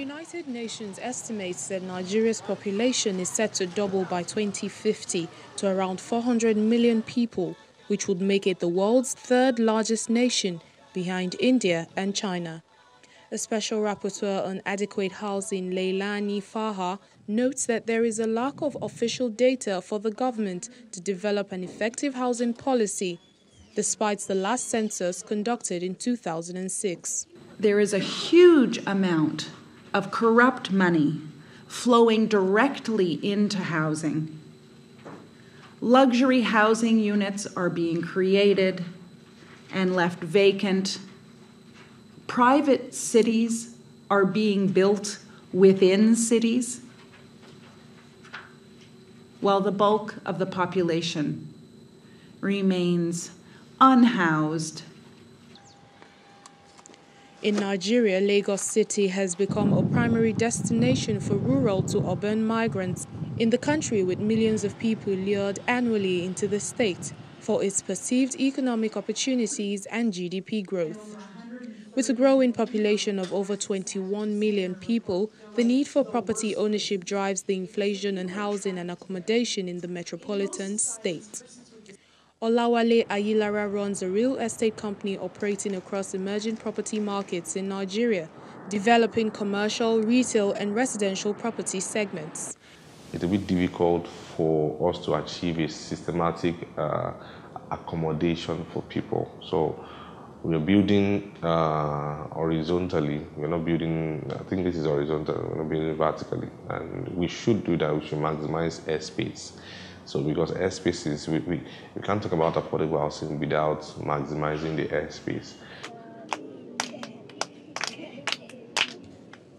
United Nations estimates that Nigeria's population is set to double by 2050 to around 400 million people, which would make it the world's third largest nation behind India and China. A special rapporteur on adequate housing, Leilani Faha, notes that there is a lack of official data for the government to develop an effective housing policy, despite the last census conducted in 2006. There is a huge amount of corrupt money flowing directly into housing. Luxury housing units are being created and left vacant. Private cities are being built within cities, while the bulk of the population remains unhoused. In Nigeria, Lagos City has become a primary destination for rural to urban migrants in the country, with millions of people lured annually into the state for its perceived economic opportunities and GDP growth. With a growing population of over 21 million people, the need for property ownership drives the inflation on housing and accommodation in the metropolitan state. Olawale Ayilara runs a real estate company operating across emerging property markets in Nigeria, developing commercial, retail and residential property segments. It's a bit difficult for us to achieve a systematic accommodation for people. So we are building horizontally. We're not building, I think this is horizontal, we're not building vertically. And we should do that, we should maximize airspace. So because airspace is, we can't talk about affordable housing without maximizing the airspace.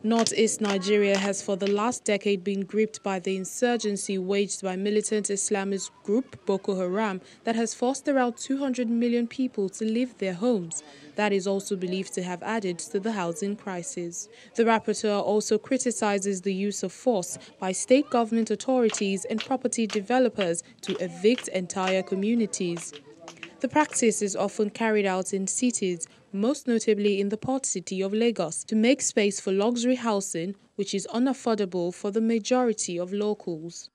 Northeast Nigeria has for the last decade been gripped by the insurgency waged by militant Islamist group Boko Haram that has forced around 200 million people to leave their homes. That is also believed to have added to the housing crisis. The rapporteur also criticizes the use of force by state government authorities and property developers to evict entire communities. The practice is often carried out in cities, most notably in the port city of Lagos, to make space for luxury housing, which is unaffordable for the majority of locals.